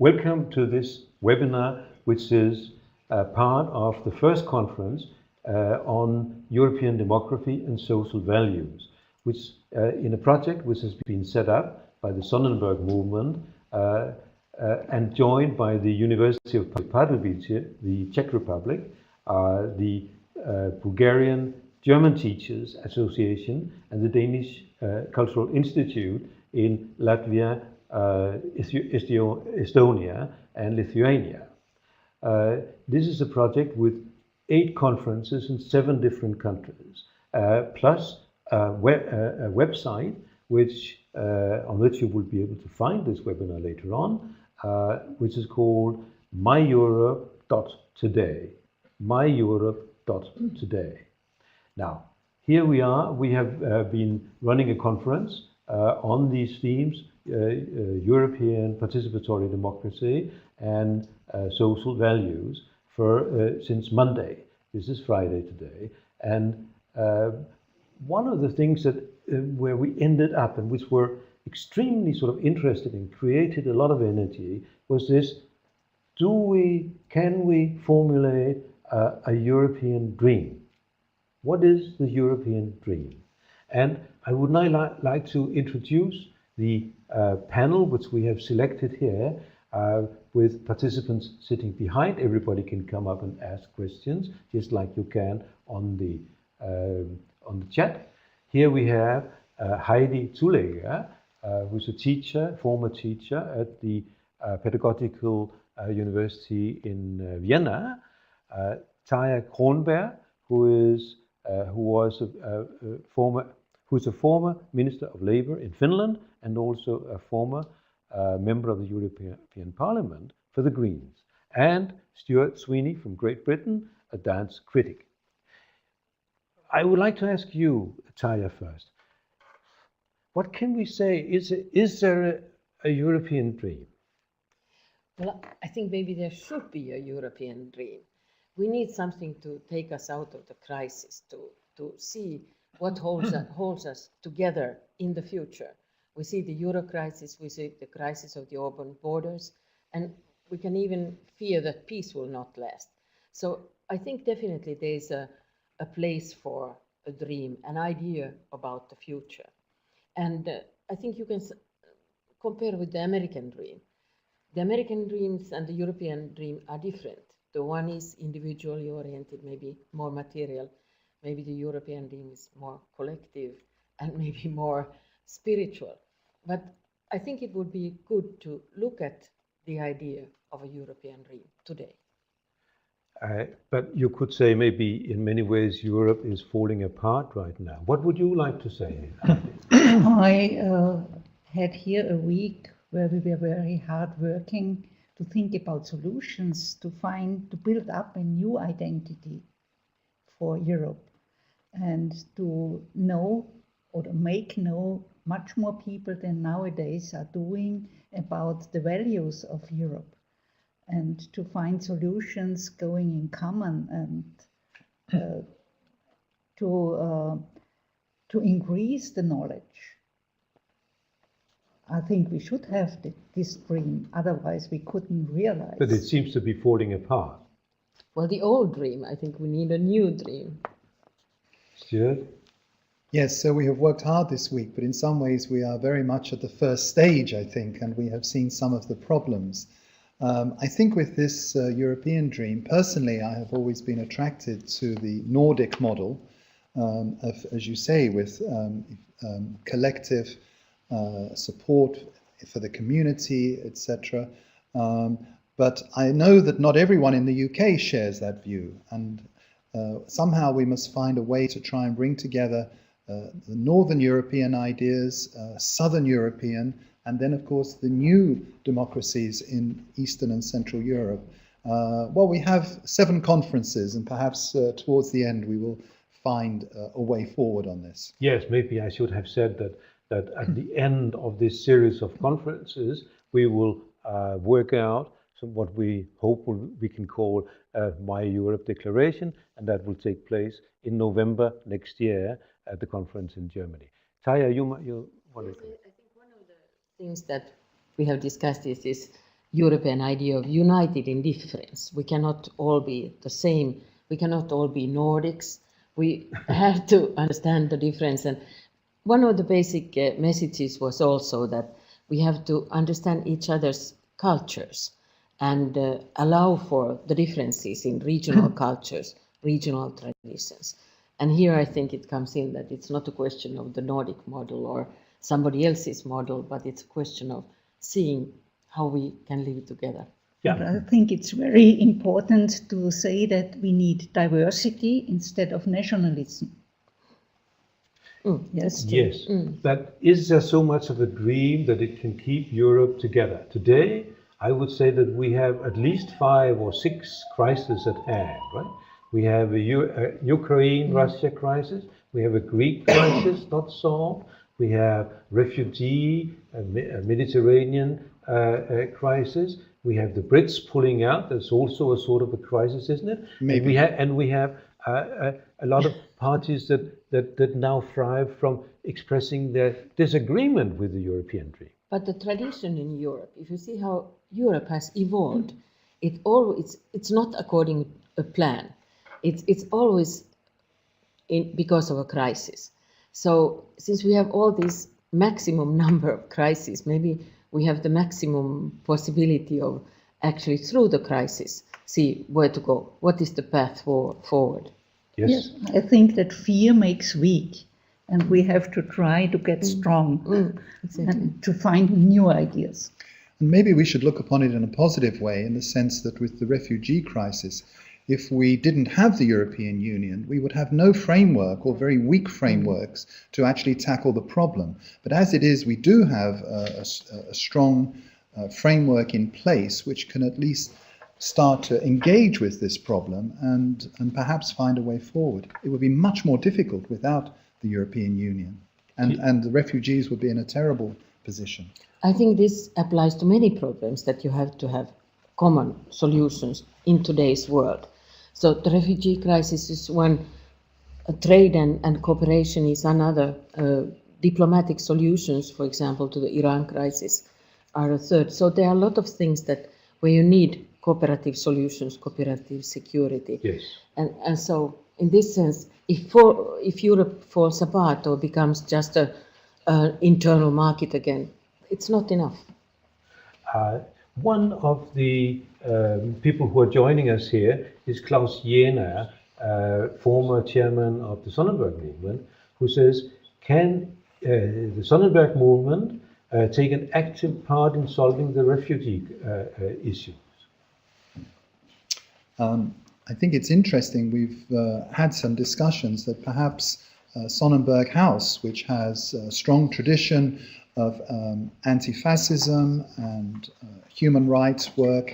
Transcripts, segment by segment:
Welcome to this webinar, which is part of the first conference on European demography and social values, which in a project which has been set up by the Sonnenberg movement and joined by the University of Pardubice, the Czech Republic, the Bulgarian German Teachers Association, and the Danish Cultural Institute in Latvia, Estonia, and Lithuania. This is a project with 8 conferences in 7 different countries, plus a website on which you will be able to find this webinar later on, which is called myeurope.today. myeurope.today. Now, here we are. We have been running a conference on these themes, European participatory democracy and social values since Monday. This is Friday today. And one of the things that where we ended up and which were extremely sort of interested in, created a lot of energy, was this: can we formulate a European dream? What is the European dream? And I would now like to introduce the panel which we have selected here, with participants sitting behind. Everybody can come up and ask questions, just like you can on the chat. Here we have Heidi Zuleger, who's a teacher, former teacher at the Pedagogical University in Vienna. Taya Kronberg, who's a former Minister of Labour in Finland and also a former member of the European Parliament for the Greens. And Stuart Sweeney from Great Britain, a dance critic. I would like to ask you, Taya, first. What can we say? Is there a European dream? Well, I think maybe there should be a European dream. We need something to take us out of the crisis, to see what holds us together in the future. We see the Euro crisis, we see the crisis of the urban borders, and we can even fear that peace will not last. So I think definitely there is a place for a dream, an idea about the future. And I think you can compare with the American dream. The American dreams and the European dream are different. The one is individually oriented, maybe more material. Maybe the European dream is more collective and maybe more spiritual. But I think it would be good to look at the idea of a European dream today. But you could say maybe in many ways Europe is falling apart right now. What would you like to say? I had here a week where we were very hard working to think about solutions, to build up a new identity for Europe, and to know or to make know much more people than nowadays are doing about the values of Europe, and to find solutions going in common, and to increase the knowledge. I think we should have this dream, otherwise we couldn't realize. But it seems to be falling apart. Well, the old dream, I think we need a new dream. Stuart? Yes, so we have worked hard this week, but in some ways we are very much at the first stage, I think, and we have seen some of the problems. I think with this European dream, personally, I have always been attracted to the Nordic model, of, as you say, with collective support for the community, etc. But I know that not everyone in the UK shares that view, and somehow we must find a way to try and bring together the Northern European ideas, Southern European, and then of course the new democracies in Eastern and Central Europe. Well, we have 7 conferences, and perhaps towards the end we will find a way forward on this. Yes, maybe I should have said that at the end of this series of conferences, we will work out what we hope we can call My Europe Declaration, and that will take place in November next year at the conference in Germany. Taya, you want to say? I think one of the things that we have discussed is this European idea of united in difference. We cannot all be the same. We cannot all be Nordics. We have to understand the difference. And one of the basic messages was also that we have to understand each other's cultures and allow for the differences in regional cultures, regional traditions. And here I think it comes in that it's not a question of the Nordic model or somebody else's model, but it's a question of seeing how we can live together. Yeah. But I think it's very important to say that we need diversity instead of nationalism. Yes. But is there so much of a dream that it can keep Europe together? Today, I would say that we have at least 5 or 6 crises at hand, right? We have a Ukraine-Russia crisis. We have a Greek crisis not solved. We have refugee, a Mediterranean crisis. We have the Brits pulling out. That's also a sort of a crisis, isn't it? Maybe. And we have a lot of parties that now thrive from expressing their disagreement with the European dream. But the tradition in Europe, if you see how Europe has evolved, it's not according to a plan. It's always because of a crisis. So since we have all this maximum number of crises, maybe we have the maximum possibility of actually through the crisis see where to go. What is the path forward? Yes, I think that fear makes weak, and we have to try to get strong Exactly. and to find new ideas. And maybe we should look upon it in a positive way, in the sense that with the refugee crisis, if we didn't have the European Union, we would have no framework or very weak frameworks to actually tackle the problem. But as it is, we do have a strong framework in place which can at least start to engage with this problem and perhaps find a way forward. It would be much more difficult without the European Union, and the refugees would be in a terrible position. I think this applies to many problems, that you have to have common solutions in today's world. So the refugee crisis is one, trade and cooperation is another, diplomatic solutions, for example, to the Iran crisis are a third. So there are a lot of things where you need cooperative solutions, cooperative security. Yes. And so in this sense, if Europe falls apart or becomes just an internal market again, it's not enough. One of the people who are joining us here is Klaus Jenner, former chairman of the Sonnenberg movement, who says, can the Sonnenberg movement take an active part in solving the refugee issues? I think it's interesting. We've had some discussions that perhaps Sonnenberg House, which has a strong tradition of anti-fascism and human rights work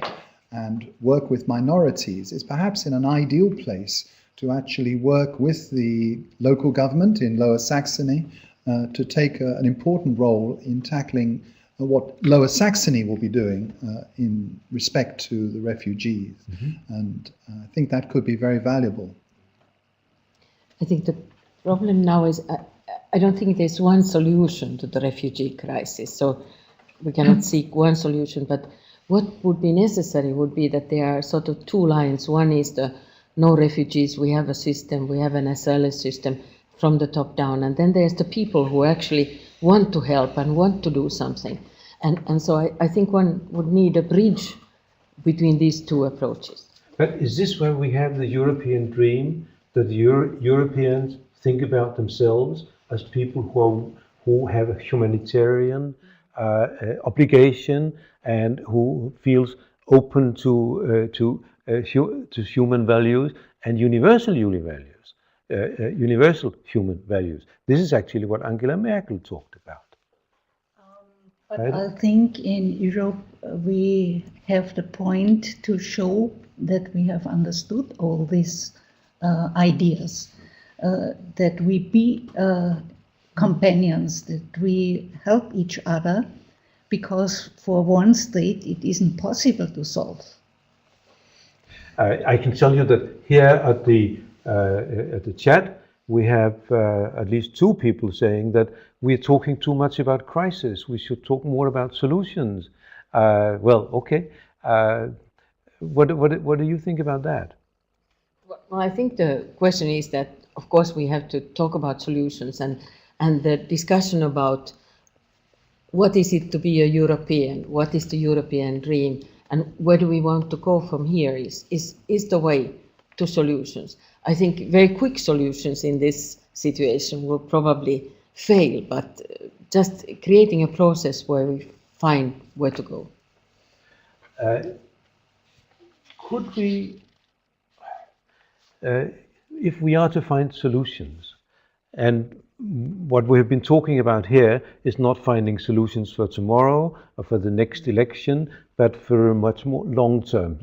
and work with minorities, is perhaps in an ideal place to actually work with the local government in Lower Saxony to take an important role in tackling what Lower Saxony will be doing in respect to the refugees. And I think that could be very valuable. I think the problem now is I don't think there's one solution to the refugee crisis, so we cannot seek one solution, but what would be necessary would be that there are sort of 2 lines. One is the no refugees, we have a system, we have an asylum system from the top down, and then there's the people who actually want to help and want to do something. And so I think one would need a bridge between these 2 approaches. But is this where we have the European dream, that the Europeans think about themselves as people who have a humanitarian obligation and who feels open to human values and universal human values. This is actually what Angela Merkel talked about. But I think in Europe we have the point to show that we have understood all these ideas, that we be companions, that we help each other, because for one state it isn't possible to solve. I can tell you that here at the chat we have at least 2 people saying that we're talking too much about crisis. We should talk more about solutions. Well, okay. What do you think about that? Well, I think the question is that, of course, we have to talk about solutions, and the discussion about what is it to be a European, what is the European dream, and where do we want to go from here is the way to solutions. I think very quick solutions in this situation will probably fail, but just creating a process where we find where to go. Could we, if we are to find solutions, and what we have been talking about here is not finding solutions for tomorrow or for the next election, but for a much more long-term,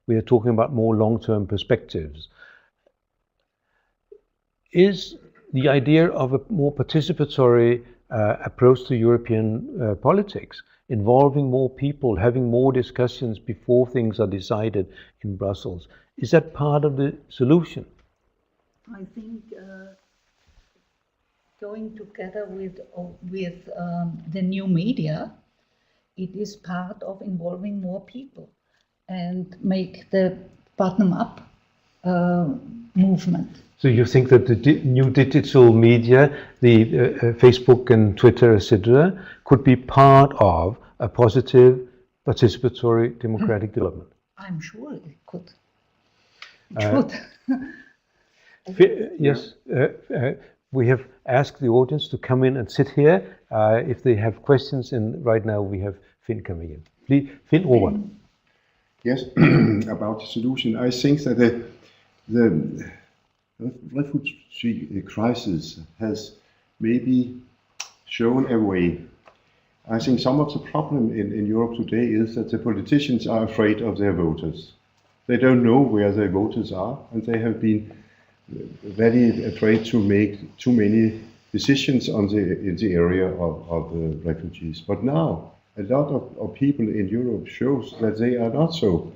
we are talking about more long-term perspectives. Is the idea of a more participatory approach to European politics, involving more people, having more discussions before things are decided in Brussels, is that part of the solution? I think going together with the new media, it is part of involving more people and make the bottom-up movement. So you think that the new digital media, the Facebook and Twitter, etc., could be part of a positive, participatory, democratic development? I'm sure it could. Yes, we have asked the audience to come in and sit here. If they have questions, and right now we have Finn coming in. Please, Finn, over. Yes, about the solution. I think that the refugee crisis has maybe shown a way. I think some of the problem in Europe today is that the politicians are afraid of their voters. They don't know where their voters are, and they have been very afraid to make too many decisions in the area of refugees. But now, a lot of people in Europe shows that they are not so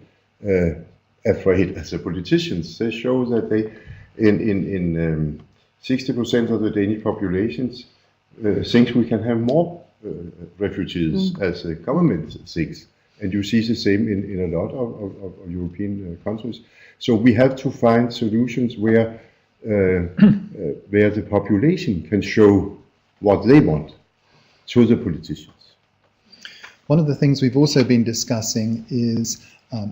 afraid as the politicians. They show that they, in 60% of the Danish populations, think we can have more refugees as the government thinks. And you see the same in a lot of European countries. So we have to find solutions where the population can show what they want to the politicians. One of the things we've also been discussing is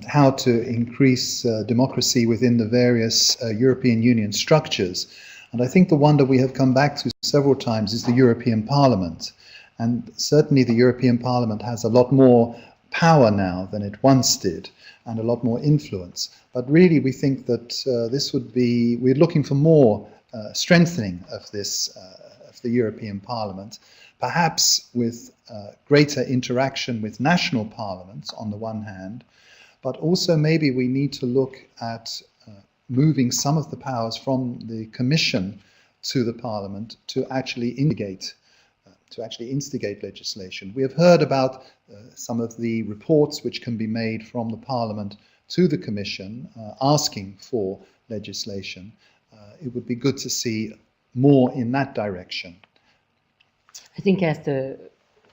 how to increase democracy within the various European Union structures. And I think the one that we have come back to several times is the European Parliament. And certainly the European Parliament has a lot more power now than it once did, and a lot more influence. But really we think that this would be, we're looking for more strengthening of this, of the European Parliament, perhaps with greater interaction with national parliaments on the one hand, but also maybe we need to look at moving some of the powers from the Commission to the Parliament to actually instigate legislation. We have heard about some of the reports which can be made from the Parliament to the Commission asking for legislation. It would be good to see more in that direction. I think as the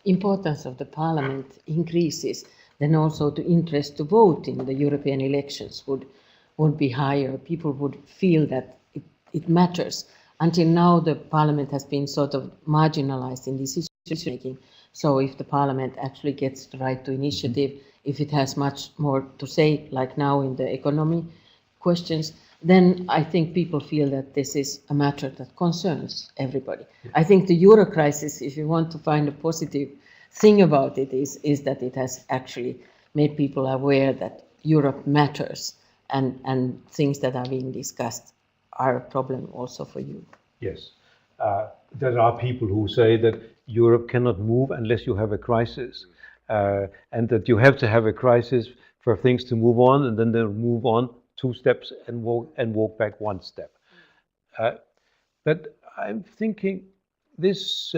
importance of the Parliament increases, then also the interest to vote in the European elections would be higher. People would feel that it matters. Until now, the Parliament has been sort of marginalized in decision making. So if the Parliament actually gets the right to initiative, if it has much more to say, like now in the economy questions, then I think people feel that this is a matter that concerns everybody. I think the Euro crisis, if you want to find a positive thing about it, is that it has actually made people aware that Europe matters, and things that are being discussed are a problem also for you. Yes. There are people who say that Europe cannot move unless you have a crisis, and that you have to have a crisis for things to move on, and then they'll move on 2 steps and walk back 1 step. But I'm thinking this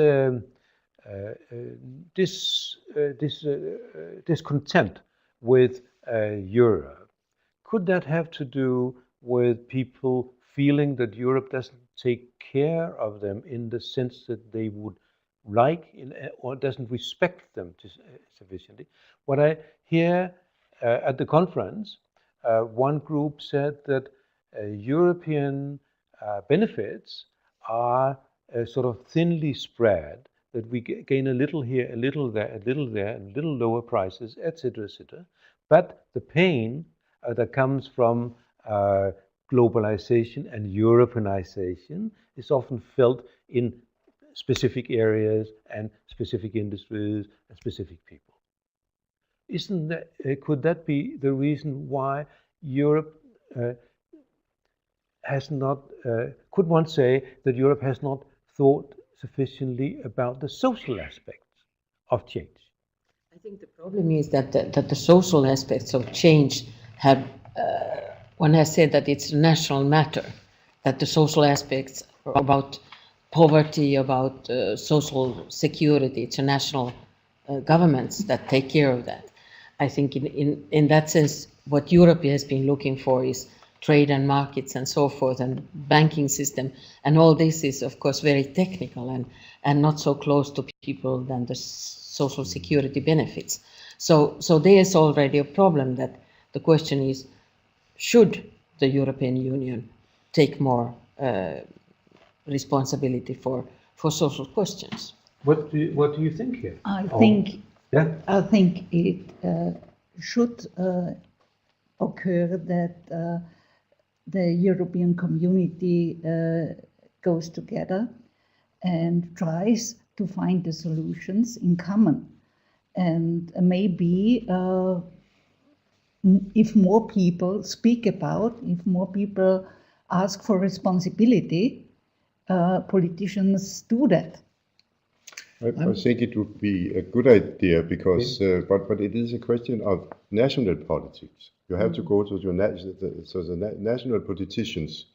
discontent with Europe, could that have to do with people feeling that Europe doesn't take care of them in the sense that they would like or doesn't respect them sufficiently. What I hear at the conference, one group said that European benefits are sort of thinly spread, that we gain a little here, a little there, a little there, and little lower prices, etc., etc. But the pain that comes from globalization and Europeanization is often felt in specific areas and specific industries and specific people. Isn't that, could that be the reason why Europe has not, could one say that Europe has not thought sufficiently about the social aspects of change? I think the problem is that the social aspects of change have, one has said that it's a national matter, that the social aspects about poverty, about social security, it's a national governments that take care of that. I think in that sense, what Europe has been looking for is trade and markets and so forth, and banking system, and all this is of course very technical and not so close to people than the social security benefits. So there is already a problem. That the question is, should the European Union take more responsibility for social questions? What do you think here? I think it should occur that the European community goes together and tries to find the solutions in common. And maybe if more people speak about, if more people ask for responsibility, politicians do that. I think it would be a good idea because, but it is a question of national politics. You have to go to your national politicians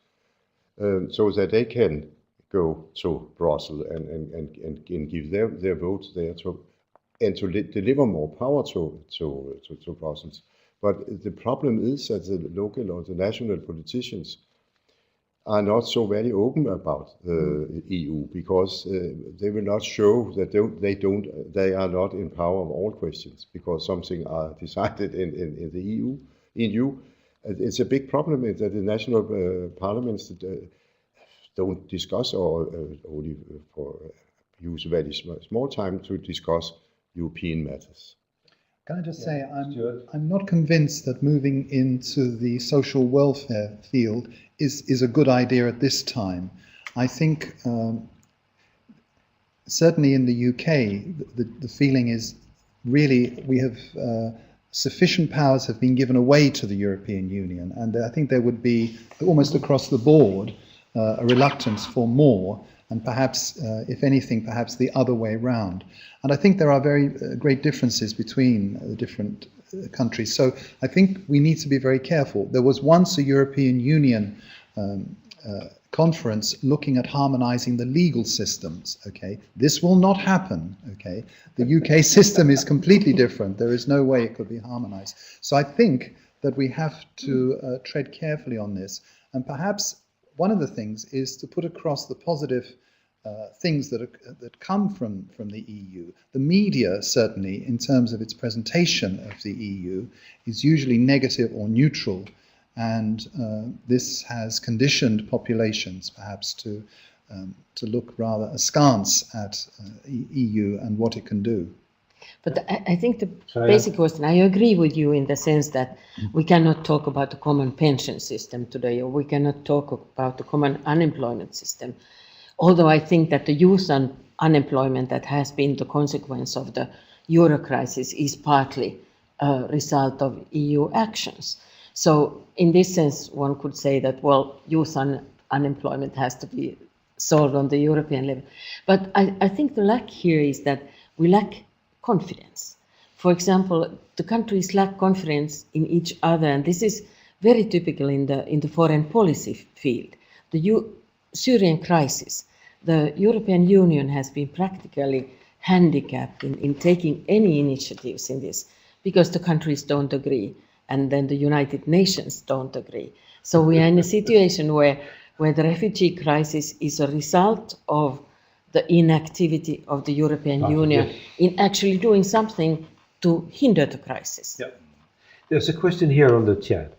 so that they can go to Brussels and give their votes there and to deliver more power to Brussels. But the problem is that the local or the national politicians are not so very open about the EU because they will not show that they are not in power of all questions because something are decided in the EU. It's a big problem that the national parliaments don't discuss or only use very small time to discuss European matters. Can I just say, I'm not convinced that moving into the social welfare field is a good idea at this time. I think certainly in the UK, the feeling is really we have sufficient powers have been given away to the European Union, and I think there would be almost across the board a reluctance for more, and perhaps, if anything, perhaps the other way round. And I think there are very great differences between the different countries. So I think we need to be very careful. There was once a European Union conference looking at harmonizing the legal systems. Okay, this will not happen. Okay, the UK system is completely different. There is no way it could be harmonized. So I think that we have to tread carefully on this, and perhaps one of the things is to put across the positive things that come from the EU. The media, certainly, in terms of its presentation of the EU, is usually negative or neutral, and this has conditioned populations, perhaps, to look rather askance at EU and what it can do. But I think the basic question, I agree with you in the sense that we cannot talk about the common pension system today, or we cannot talk about the common unemployment system. Although I think that the youth unemployment that has been the consequence of the Euro crisis is partly a result of EU actions. So in this sense, one could say that, well, youth unemployment has to be solved on the European level. But I think the lack here is that we lack confidence. For example, the countries lack confidence in each other, and this is very typical in the foreign policy field. The Syrian crisis, the European Union has been practically handicapped in taking any initiatives in this because the countries don't agree, and then the United Nations don't agree. So we are in a situation where the refugee crisis is a result of the inactivity of the European Union yes. in actually doing something to hinder the crisis. Yeah. There's a question here on the chat.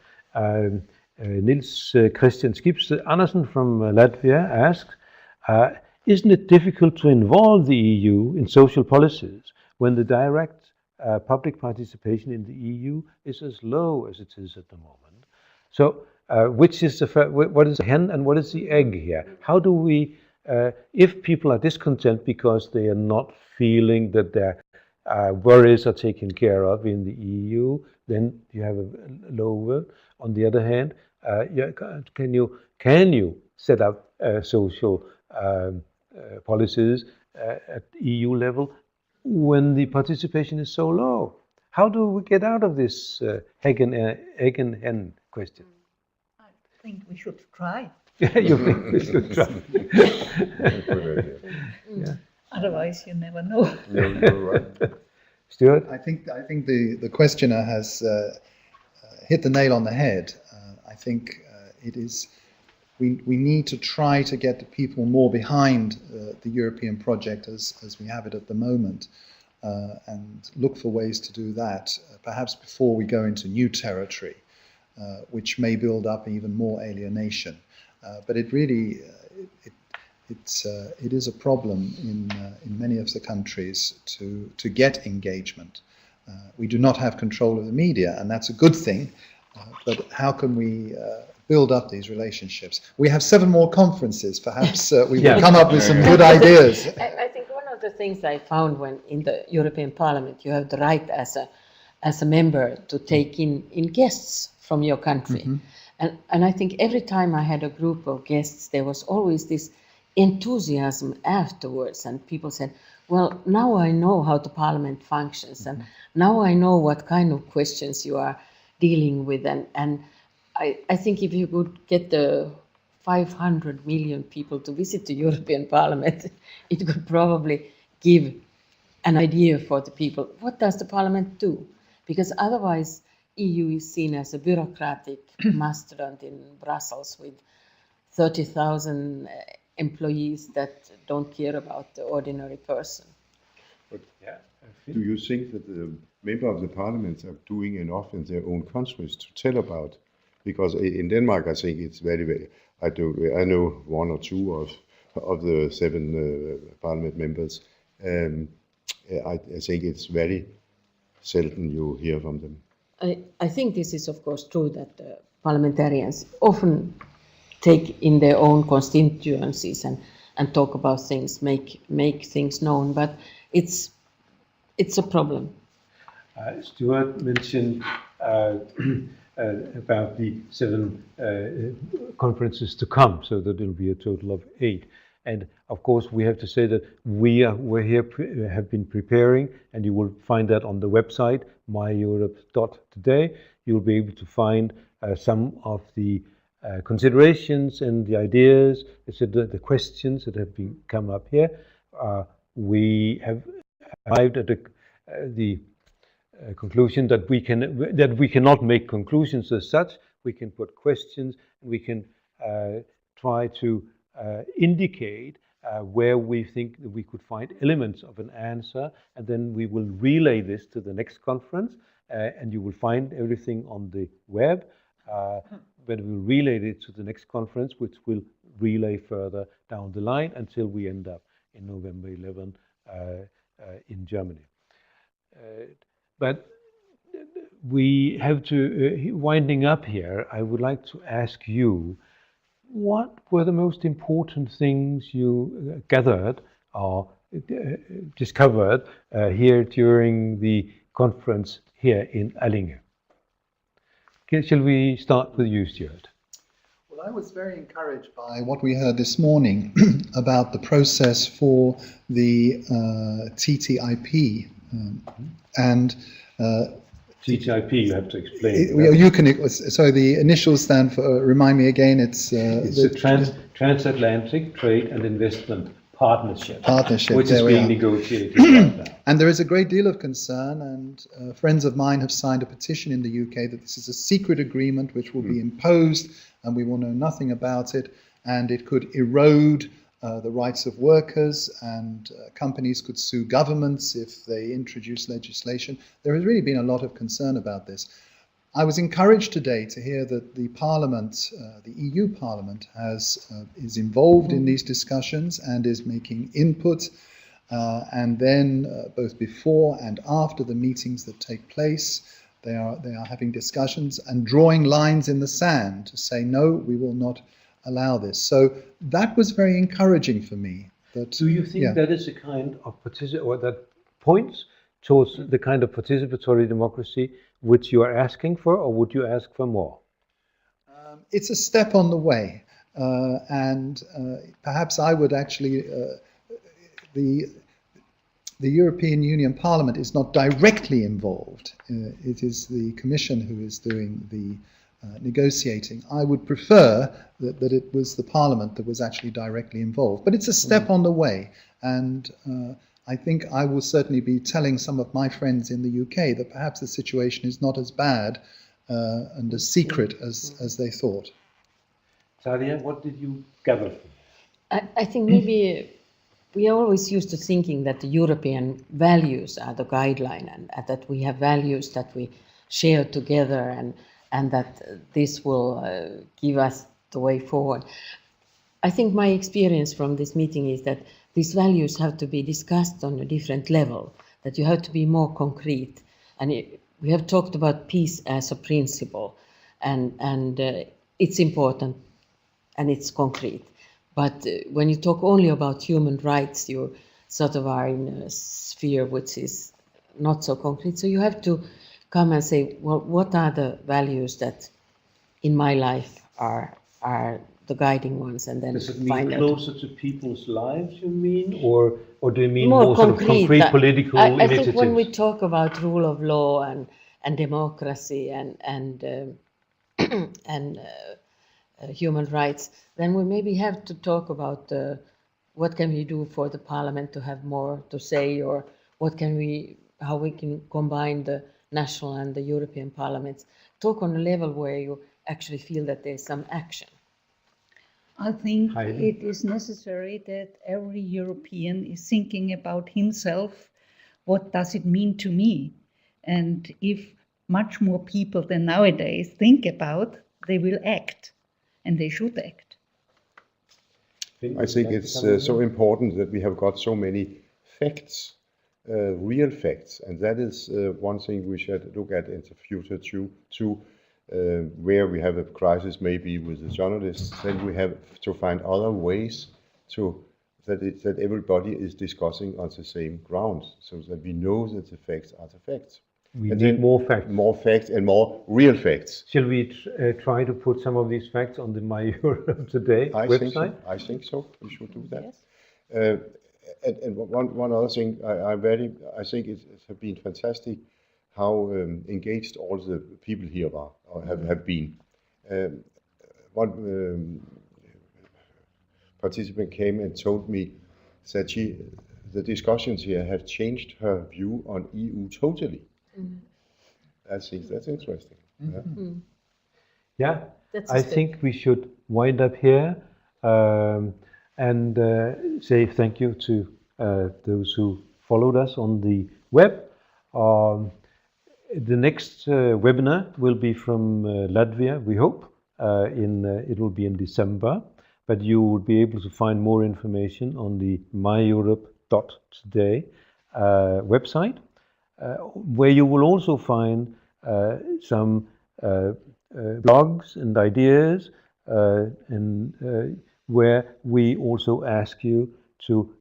Nils Christian Skips Andersen from Latvia asks, isn't it difficult to involve the EU in social policies when the direct public participation in the EU is as low as it is at the moment? So, which is what is the hen and what is the egg here? How do we, if people are discontent because they are not feeling that their worries are taken care of in the EU, then you have a lower. On the other hand, can you set up social policies at EU level when the participation is so low? How do we get out of this egg and hen question? I think we should try. You think we should try? Yeah. Otherwise, you never know. Stuart? I think the questioner has hit the nail on the head. I think it is. We need to try to get the people more behind the European project as we have it at the moment, and look for ways to do that, perhaps before we go into new territory, which may build up even more alienation. But it really, it is a problem in many of the countries to get engagement. We do not have control of the media, and that's a good thing. But how can we build up these relationships? We have 7 more conferences. Perhaps we will come up with some good ideas. I think one of the things I found when in the European Parliament, you have the right as a member to take in guests from your country. Mm-hmm. And I think every time I had a group of guests, there was always this enthusiasm afterwards, and people said, well, now I know how the Parliament functions, and now I know what kind of questions you are dealing with, and I think if you could get the 500 million people to visit the European Parliament, it could probably give an idea for the people. What does the Parliament do? Because otherwise, EU is seen as a bureaucratic mastodon in Brussels with 30,000 employees that don't care about the ordinary person. But do you think that the members of the parliaments are doing enough in their own countries to tell about? Because in Denmark, I think it's very, very. I know 1 or 2 of the 7 parliament members. I think it's very seldom you hear from them. I think this is, of course, true that parliamentarians often take in their own constituencies and talk about things, make things known, but it's a problem. Stuart mentioned about the 7 conferences to come, so that it'll be a total of 8. And of course, we have to say that we're here have been preparing, and you will find that on the website myeurope.today. You'll be able to find some of the considerations and the ideas, the questions that have been come up here. We have arrived at the conclusion that we cannot make conclusions as such. We can put questions. We can try to indicate where we think that we could find elements of an answer, and then we will relay this to the next conference, and you will find everything on the web. But we'll relay it to the next conference, which will relay further down the line until we end up in November 11 in Germany. But we have to, winding up here, I would like to ask you, what were the most important things you gathered or discovered here during the conference here in Allinge? Shall we start with you, Stuart? Well, I was very encouraged by what we heard this morning about the process for the TTIP and TTIP, you have to explain. You can. So the initials stand for. Remind me again. It's a transatlantic trade and investment partnership, which is being negotiated right now. And there is a great deal of concern, and friends of mine have signed a petition in the UK that this is a secret agreement which will be imposed, and we will know nothing about it, and it could erode the rights of workers, and companies could sue governments if they introduce legislation. There has really been a lot of concern about this. I was encouraged today to hear that the Parliament, the EU Parliament, is involved in these discussions and is making input, and then both before and after the meetings that take place, they are having discussions and drawing lines in the sand to say, no, we will not allow this. So that was very encouraging for me. Do you think that is a kind of or that points towards the kind of participatory democracy which you are asking for, or would you ask for more? It's a step on the way, and perhaps I would actually, the European Union Parliament is not directly involved. It is the Commission who is doing the negotiating. I would prefer that it was the Parliament that was actually directly involved. But it's a step on the way, and I think I will certainly be telling some of my friends in the UK that perhaps the situation is not as bad and as secret as they thought. Talia, what did you gather from this? I think maybe we are always used to thinking that the European values are the guideline, and that we have values that we share together, and that this will give us the way forward. I think my experience from this meeting is that these values have to be discussed on a different level, that you have to be more concrete. And we have talked about peace as a principle, and it's important and it's concrete. But when you talk only about human rights, you sort of are in a sphere which is not so concrete. So you have to come and say, well, what are the values that in my life are the guiding ones, and then does it find mean out. Closer to people's lives, you mean, or do you mean More more sort of concrete political I initiatives? think when we talk about rule of law and democracy and human rights, then we maybe have to talk about what can we do for the Parliament to have more to say, or how we can combine the national and the European parliaments. Talk on a level where you actually feel that there's some action. I think Heidi? it is necessary that every European is thinking about himself. What does it mean to me? And if much more people than nowadays think about, they will act, and they should act. I think it's so important that we have got so many facts, real facts, and that is one thing we should look at in the future too. Where we have a crisis maybe with the journalists, then we have to find other ways that everybody is discussing on the same ground, so that we know that the facts are the facts. We need more facts. More facts and more real facts. Shall we try to put some of these facts on the My Europe Today website? I think so. We should do that. Yes. And one other thing, I think it has been fantastic how engaged all the people here are or have been. One participant came and told me that the discussions here have changed her view on EU totally. Mm. I think that's interesting. Mm-hmm. Yeah, That's I think we should wind up here and say thank you to those who followed us on the web. The next webinar will be from Latvia, we hope. It will be in December, but you will be able to find more information on the myeurope.today website, where you will also find some blogs and ideas, and where we also ask you to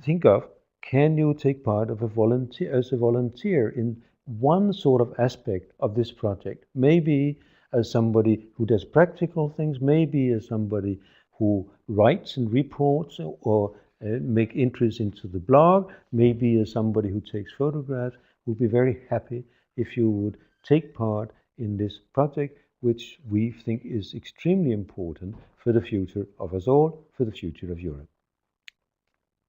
think of, can you take part of as a volunteer in one sort of aspect of this project? Maybe as somebody who does practical things, maybe as somebody who writes and reports or make entries into the blog, maybe as somebody who takes photographs. We'll be very happy if you would take part in this project, which we think is extremely important for the future of us all, for the future of Europe.